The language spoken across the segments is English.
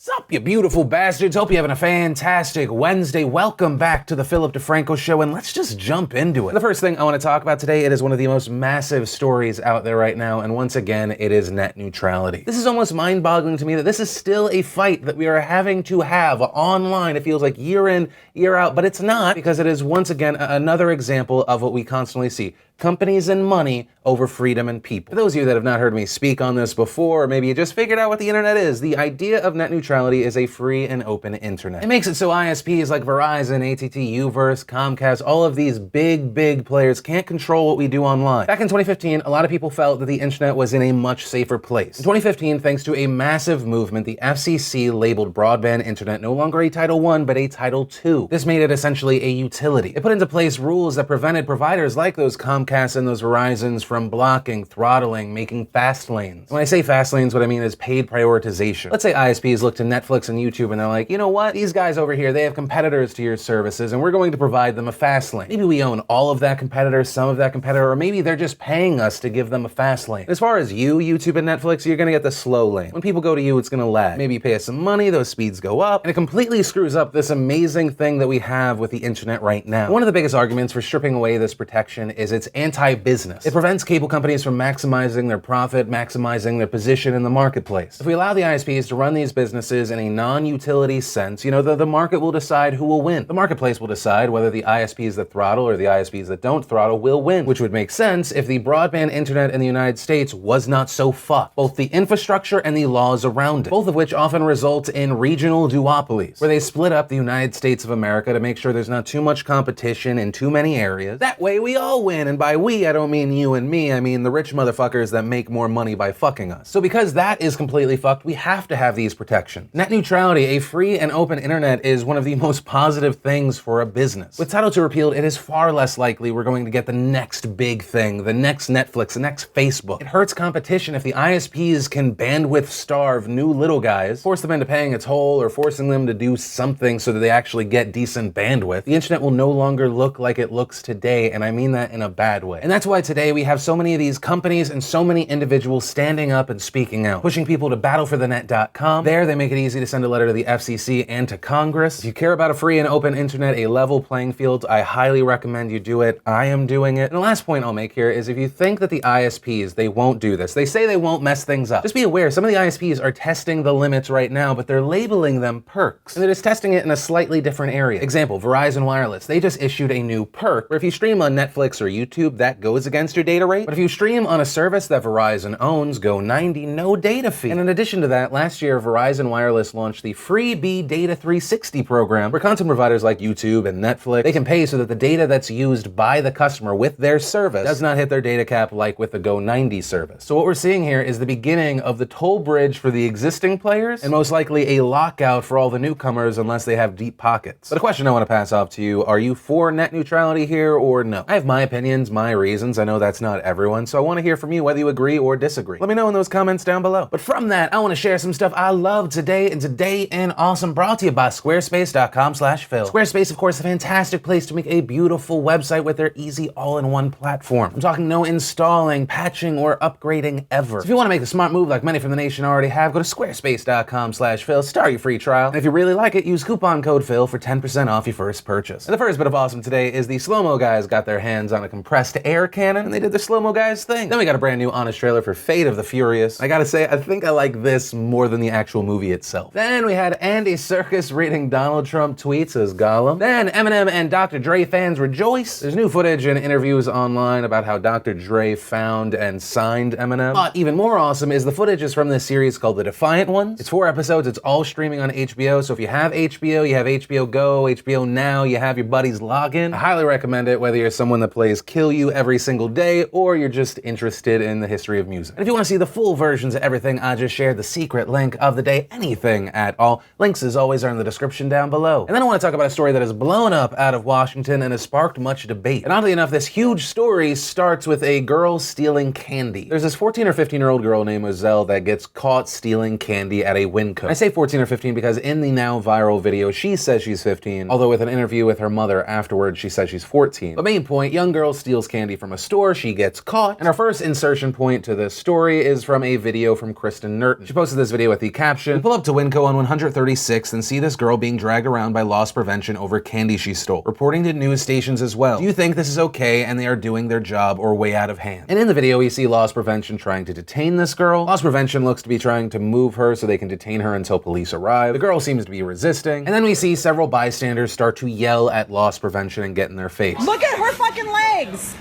Sup, you beautiful bastards? Hope you're having a fantastic Wednesday. Welcome back to the Philip DeFranco Show, and let's just jump into it. The first thing I want to talk about today, it is one of the most massive stories out there right now, and once again, it is net neutrality. This is almost mind-boggling to me that this is still a fight that we are having to have online. It feels like year in, year out, but it's not, because it is once again another example of what we constantly see. Companies and money over freedom and people. For those of you that have not heard me speak on this before, or maybe you just figured out what the internet is, the idea of net neutrality is a free and open internet. It makes it so ISPs like Verizon, AT&T, Uverse, Comcast, all of these big players can't control what we do online. Back in 2015, a lot of people felt that the internet was in a much safer place. In 2015, thanks to a massive movement, the FCC labeled broadband internet no longer a Title I, but a Title II. This made it essentially a utility. It put into place rules that prevented providers like those Comcast and those Verizons from blocking, throttling, making fast lanes. When I say fast lanes, what I mean is paid prioritization. Let's say ISPs look to Netflix and YouTube and they're like, you know what? These guys over here, they have competitors to your services and we're going to provide them a fast lane. Maybe we own all of that competitor, some of that competitor, or maybe they're just paying us to give them a fast lane. As far as you, YouTube and Netflix, you're gonna get the slow lane. When people go to you, it's gonna lag. Maybe you pay us some money, those speeds go up, and it completely screws up this amazing thing that we have with the internet right now. One of the biggest arguments for stripping away this protection is its anti-business. It prevents cable companies from maximizing their profit, maximizing their position in the marketplace. If we allow the ISPs to run these businesses in a non-utility sense, the market will decide who will win. The marketplace will decide whether the ISPs that throttle or the ISPs that don't throttle will win, which would make sense if the broadband internet in the United States was not so fucked. Both the infrastructure and the laws around it, both of which often result in regional duopolies, where they split up the United States of America to make sure there's not too much competition in too many areas. That way we all win, and by we, I don't mean you and me, I mean the rich motherfuckers that make more money by fucking us. So because that is completely fucked, we have to have these protections. Net neutrality, a free and open internet, is one of the most positive things for a business. With Title II repealed, it is far less likely we're going to get the next big thing, the next Netflix, the next Facebook. It hurts competition if the ISPs can bandwidth starve new little guys, force them into paying a toll, or forcing them to do something so that they actually get decent bandwidth. The internet will no longer look like it looks today, and I mean that in a bad way. And that's why today we have so many of these companies and so many individuals standing up and speaking out, pushing people to battleforthenet.com. There, they make it easy to send a letter to the FCC and to Congress. If you care about a free and open internet, a level playing field, I highly recommend you do it. I am doing it. And the last point I'll make here is if you think that the ISPs, they won't do this, they say they won't mess things up. Just be aware, some of the ISPs are testing the limits right now, but they're labeling them perks. And they're just testing it in a slightly different area. Example, Verizon Wireless. They just issued a new perk where if you stream on Netflix or YouTube, that goes against your data rate. But if you stream on a service that Verizon owns, Go 90, no data fee. And in addition to that, last year, Verizon Wireless launched the Freebie Data 360 program, where content providers like YouTube and Netflix, they can pay so that the data that's used by the customer with their service does not hit their data cap like with the Go 90 service. So what we're seeing here is the beginning of the toll bridge for the existing players, and most likely a lockout for all the newcomers unless they have deep pockets. But a question I want to pass off to you, are you for net neutrality here or no? I have my opinions, my reasons. I know that's not everyone, so I want to hear from you whether you agree or disagree. Let me know in those comments down below. But from that, I want to share some stuff I love today, and Today in Awesome brought to you by squarespace.com/Phil. Squarespace, of course, is a fantastic place to make a beautiful website with their easy all-in-one platform. I'm talking no installing, patching, or upgrading ever. So if you want to make a smart move like many from the nation already have, go to squarespace.com/Phil, start your free trial, and if you really like it, use coupon code Phil for 10% off your first purchase. And the first bit of awesome today is the Slow-Mo guys got their hands on a compressed air cannon, and they did the Slow-Mo guys thing. Then we got a brand new Honest trailer for Fate of the Furious. I gotta say, I think I like this more than the actual movie itself. Then we had Andy Serkis reading Donald Trump tweets as Gollum. Then Eminem and Dr. Dre fans rejoice. There's new footage and interviews online about how Dr. Dre found and signed Eminem. But even more awesome is the footage is from this series called The Defiant Ones. It's 4 episodes, it's all streaming on HBO, so if you have HBO, you have HBO Go, HBO Now, you have your buddy's login. I highly recommend it, whether you're someone that plays Kill You every single day, or you're just interested in the history of music. And if you want to see the full versions of everything I just shared, the secret link of the day, anything at all, links as always are in the description down below. And then I want to talk about a story that has blown up out of Washington and has sparked much debate. And oddly enough, this huge story starts with a girl stealing candy. There's this 14 or 15-year-old girl named Mozelle that gets caught stealing candy at a Winco. I say 14 or 15 because in the now viral video, she says she's 15, although with an interview with her mother afterwards, she says she's 14. But main point, young girl steals steals candy from a store, she gets caught. And our first insertion point to this story is from a video from Kristen Nerton. She posted this video with the caption, "We pull up to Winco on 136th and see this girl being dragged around by loss prevention over candy she stole, reporting to news stations as well. Do you think this is okay and they are doing their job or way out of hand?" And in the video, we see loss prevention trying to detain this girl. Loss prevention looks to be trying to move her so they can detain her until police arrive. The girl seems to be resisting. And then we see several bystanders start to yell at loss prevention and get in their face. Look at her fucking legs.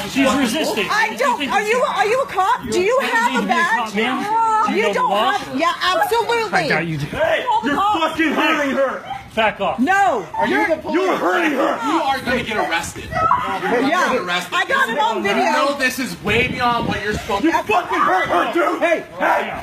She's resisting. I don't. Are you a cop? Do you have a badge? You don't have. Yeah, absolutely. I doubt you do. Hey, you're fucking hurting her. Back off. No. You're hurting her. You are going to get arrested. Yeah. I got it on video. You know this is way beyond what you're supposed to You fucking hurt her, dude. Hey,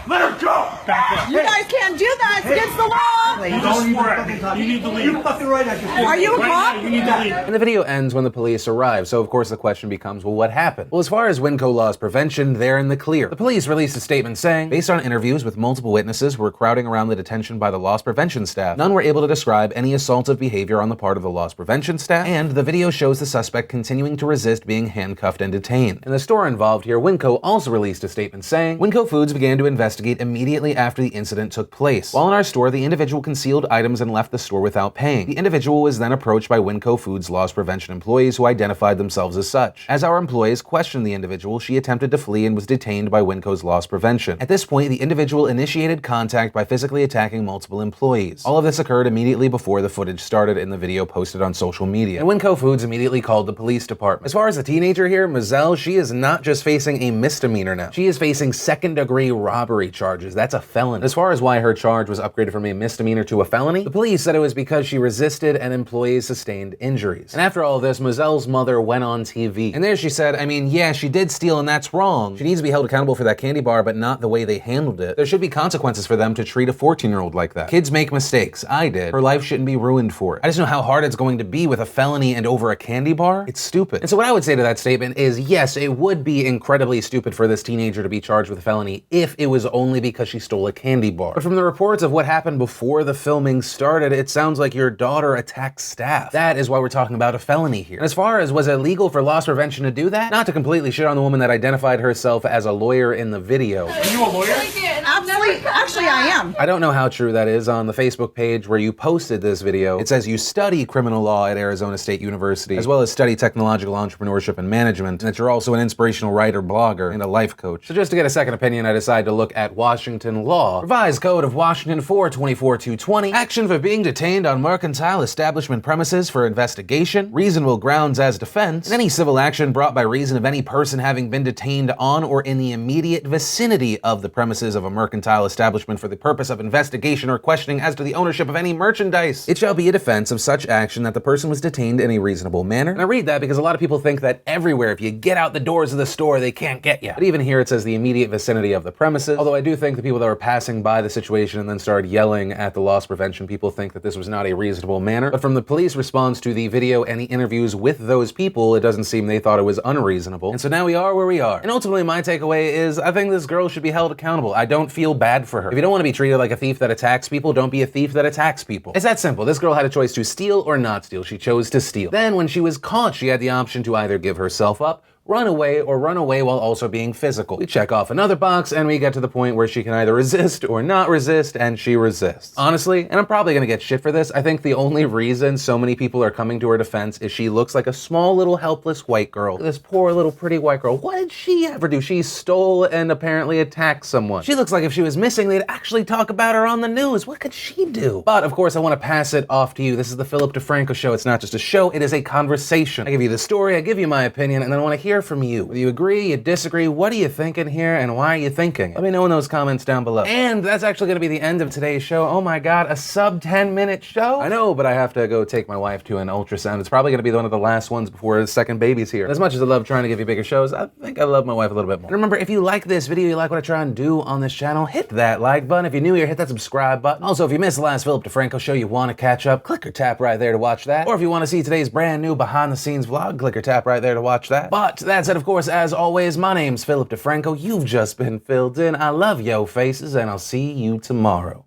let her go. Back off. You guys can't do that. It's against the law. Don't swear. You need to leave. You fucking right. Are you a Right cop? now, you need to leave. And the video ends when the police arrive, so of course the question becomes, well, what happened? Well, as far as Winco loss prevention, they're in the clear. The police released a statement saying, based on interviews with multiple witnesses who were crowding around the detention by the loss prevention staff, none were able to describe any assaultive behavior on the part of the loss prevention staff, and the video shows the suspect continuing to resist being handcuffed and detained. And the store involved here, Winco, also released a statement saying, Winco Foods began to investigate immediately after the incident took place. While in our store, the individual concealed items and left the store without paying. The individual was then approached by Winco Foods loss prevention employees who identified themselves as such. As our employees questioned the individual, she attempted to flee and was detained by Winco's loss prevention. At this point, the individual initiated contact by physically attacking multiple employees. All of this occurred immediately before the footage started in the video posted on social media. And Winco Foods immediately called the police department. As far as the teenager here, Mizelle, she is not just facing a misdemeanor now. She is facing second-degree robbery charges. That's a felony. As far as why her charge was upgraded from a misdemeanor to a felony, the police said it was because she resisted and employees sustained injuries. And after all this, Mizelle's mother went on TV. And there she said, I mean, yeah, she did steal and that's wrong. She needs to be held accountable for that candy bar, but not the way they handled it. There should be consequences for them to treat a 14-year-old like that. Kids make mistakes. I did. Her life shouldn't be ruined for it. I just know how hard it's going to be with a felony and over a candy bar. It's stupid. And so what I would say to that statement is, yes, it would be incredibly stupid for this teenager to be charged with a felony if it was only because she stole a candy bar. But from the reports of what happened before the filming started, it sounds like your daughter attacked staff. That is why we're talking about a felony here. And as far as was it legal for loss prevention to do that? Not to completely shit on the woman that identified herself as a lawyer in the video. Are you a lawyer? Absolutely. Actually, I am. I don't know how true that is. On the Facebook page where you posted this video, it says you study criminal law at Arizona State University, as well as study technological entrepreneurship and management, and that you're also an inspirational writer, blogger, and a life coach. So just to get a second opinion, I decided to look at Washington law. Revised Code of Washington 424-220, action for being detained on mercantile establishment premises for investigation, reasonable grounds as defense, and any civil action brought by reason of any person having been detained on or in the immediate vicinity of the premises of a mercantile establishment for the purpose of investigation or questioning as to the ownership of any merchandise. It shall be a defense of such action that the person was detained in a reasonable manner. And I read that because a lot of people think that everywhere, if you get out the doors of the store, they can't get you. But even here it says the immediate vicinity of the premises. Although I do think the people that were passing by the situation and then started yelling at the loss prevention people think that this was not a reasonable manner. But from the police response to the video and the interviews with those people, it doesn't seem they thought it was unreasonable. And so now we are where we are. And ultimately my takeaway is I think this girl should be held accountable. I don't feel bad for her. If you don't want to be treated like a thief that attacks people, don't be a thief that attacks people. It's that simple. This girl had a choice to steal or not steal. She chose to steal. Then when she was caught, she had the option to either give herself up, run away, or run away while also being physical. We check off another box and we get to the point where she can either resist or not resist, and she resists. Honestly, and I'm probably gonna get shit for this, I think the only reason so many people are coming to her defense is she looks like a small little helpless white girl. This poor little pretty white girl. What did she ever do? She stole and apparently attacked someone. She looks like if she was missing, they'd actually talk about her on the news. What could she do? But of course, I wanna pass it off to you. This is the Philip DeFranco Show. It's not just a show, it is a conversation. I give you the story, I give you my opinion, and then I wanna hear from you. Whether you agree, you disagree, what are you thinking here, and why are you thinking? Let me know in those comments down below. And that's actually gonna be the end of today's show. Oh my God, a sub 10-minute show? I know, but I have to go take my wife to an ultrasound. It's probably gonna be one of the last ones before the second baby's here. And as much as I love trying to give you bigger shows, I think I love my wife a little bit more. And remember, if you like this video, you like what I try and do on this channel, hit that like button. If you're new here, hit that subscribe button. Also, if you missed the last Philip DeFranco Show, you wanna catch up, click or tap right there to watch that. Or if you wanna see today's brand new behind the scenes vlog, click or tap right there to watch that. But that said, of course, as always, my name's Philip DeFranco. You've just been filled in. I love yo faces, and I'll see you tomorrow.